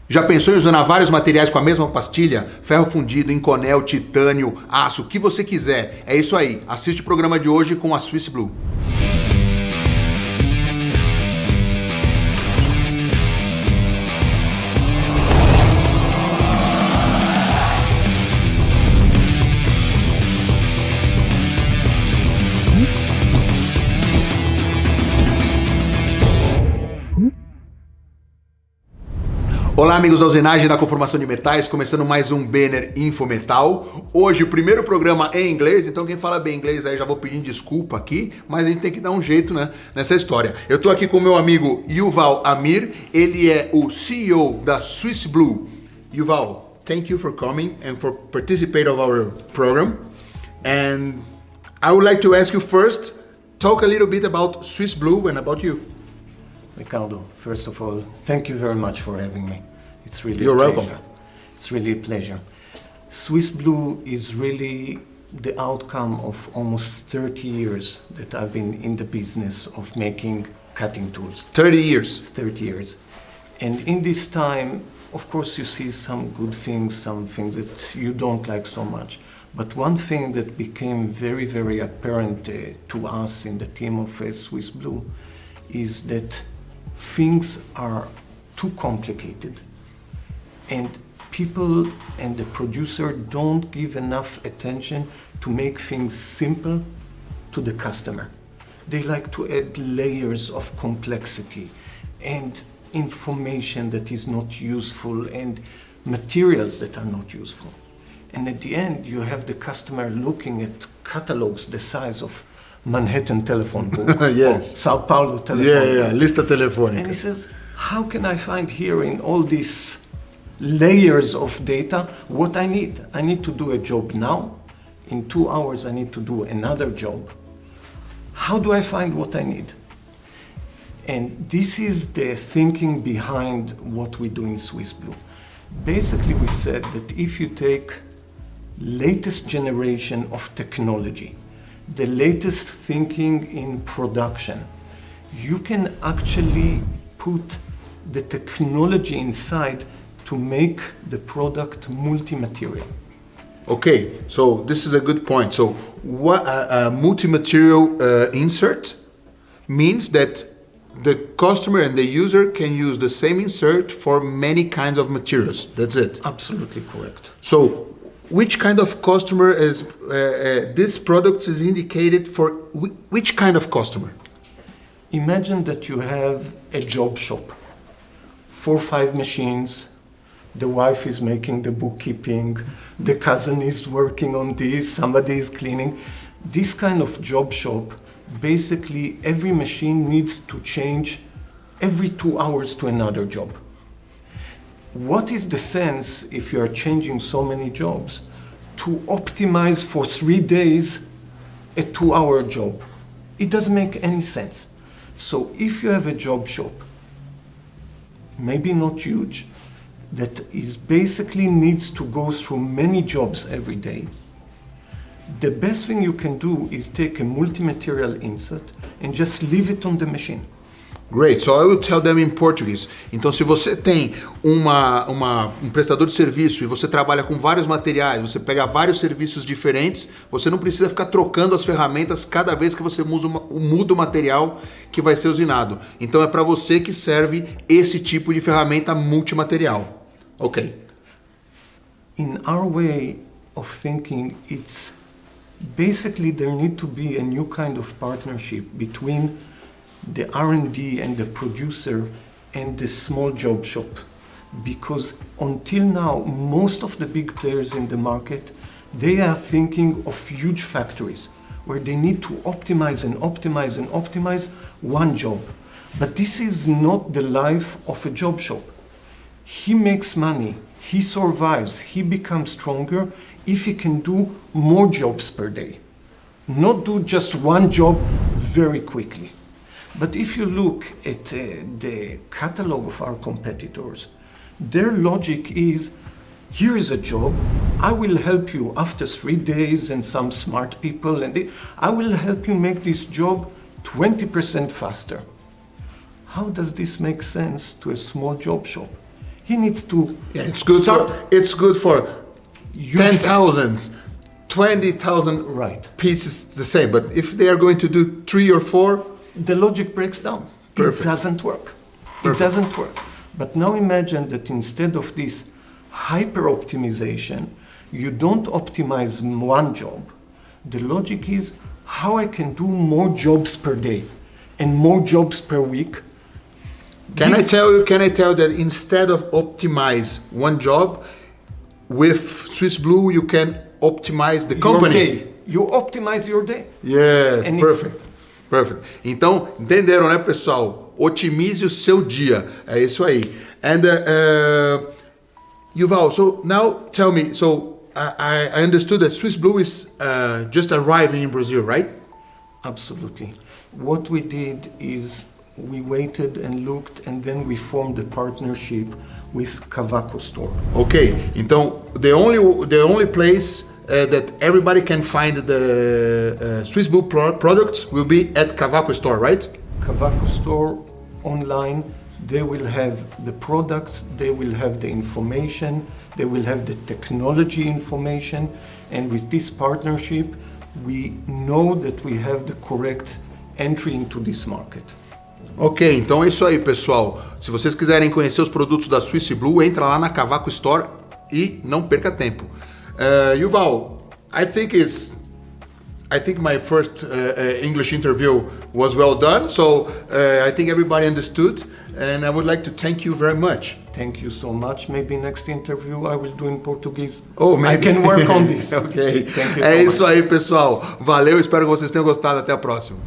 Já pensou em usar vários materiais com a mesma pastilha? Ferro fundido, inconel, titânio, aço, o que você quiser. É isso aí. Assiste o programa de hoje com a Swiss Blue. Olá, amigos da Usinagem da Conformação de Metais, começando mais um Banner Infometal. Hoje o primeiro programa em inglês, então quem fala bem inglês aí já vou pedindo desculpa aqui, mas a gente tem que dar um jeito, né, nessa história. Eu tô aqui com o meu amigo Yuval Amir, ele é o CEO da Swiss Blue. Yuval, thank you for coming and for participating of our program. And I would like to ask you first, talk a little bit about Swiss Blue and about you. Ricardo, first of all, thank you very much for having me. It's really You're a pleasure. welcome. It's really a pleasure. Swiss Blue is really the outcome of almost 30 years that I've been in the business of making cutting tools. 30 years. 30 years. And in this time, of course, you see some good things, some things that you don't like so much. But one thing that became very, very apparent to us in the team of Swiss Blue is that things are too complicated and people and the producer don't give enough attention to make things simple to the customer. They like to add layers of complexity and information that is not useful and materials that are not useful. And at the end you have the customer looking at catalogs the size of Manhattan telephone book, Yes. or Sao Paulo telephone book. Lista telefônica. And he says, how can I find here in all these layers of data what I need? I need to do a job now. In 2 hours I need to do another job. How do I find what I need? And this is the thinking behind what we do in Swiss Blue. Basically we said that if you take latest generation of technology, the latest thinking in production, you can actually put the technology inside to make the product multi-material. Okay, so this is a good point. So what a multi-material insert means that the customer and the user can use the same insert for many kinds of materials. That's it. Absolutely correct. So which kind of customer is this product is indicated for? Which kind of customer? Imagine that you have a job shop, 4 or 5 machines, the wife is making the bookkeeping, the cousin is working on this, somebody is cleaning. This kind of job shop, basically every machine needs to change every 2 hours to another job. What is the sense, if you are changing so many jobs, to optimize for 3 days a 2-hour job? It doesn't make any sense. So if you have a job shop, maybe not huge, that is basically needs to go through many jobs every day, the best thing you can do is take a multi-material insert and just leave it on the machine. Great, so I will tell them in Portuguese. Então, se você tem um prestador de serviço e você trabalha com vários materiais, você pega vários serviços diferentes, você não precisa ficar trocando as ferramentas cada vez que você muda o material que vai ser usinado. Então, é para você que serve esse tipo de ferramenta multimaterial. Ok. In our way of thinking, it's basically there need to be a new kind of partnership between the R&D and the producer and the small job shop, because until now most of the big players in the market, they are thinking of huge factories where they need to optimize and optimize and optimize one job. But this is not the life of a job shop. He makes money, he survives, he becomes stronger if he can do more jobs per day, not do just one job very quickly. But if you look at the catalog of our competitors, their logic is, here is a job, I will help you after 3 days and some smart people, and I will help you make this job 20% faster. How does this make sense to a small job shop? He needs to It's good start for huge 10,000, 20,000 Right. pieces the same. But if they are going to do 3 or 4, The logic breaks down. Perfect. It doesn't work. Perfect. It doesn't work. But now imagine that instead of this hyper-optimization, you don't optimize one job. The logic is how I can do more jobs per day and more jobs per week. Can I This- tell that instead of optimize one job, with Swiss Blue you can optimize the your company? day. You optimize your day. Yes, And perfect. Perfect. Então, entenderam, né, pessoal? Otimize o seu dia. É isso aí. And Yuval, so now tell me, so I understood that Swiss Blue is just arriving in Brazil, right? Absolutely. What we did is we waited and looked, and then we formed a partnership with Cavaco Store. Ok, então the only place that everybody can find the Swiss Blue products will be at Cavaco Store, right? Cavaco Store online, they will have the products, they will have the information, they will have the technology information, and with this partnership, we know that we have the correct entry into this market. Ok, então é isso aí, pessoal. Se vocês quiserem conhecer os produtos da Swiss Blue, entra lá na Cavaco Store e não perca tempo. Yuval, I think my first English interview was well done, so I think everybody understood, and I would like to thank you very much. Thank you so much. Maybe next interview I will do in Portuguese. Oh, maybe. I can work on this. Ok. Thank you É so isso much. aí, pessoal. Valeu, espero que vocês tenham gostado. Até a próxima.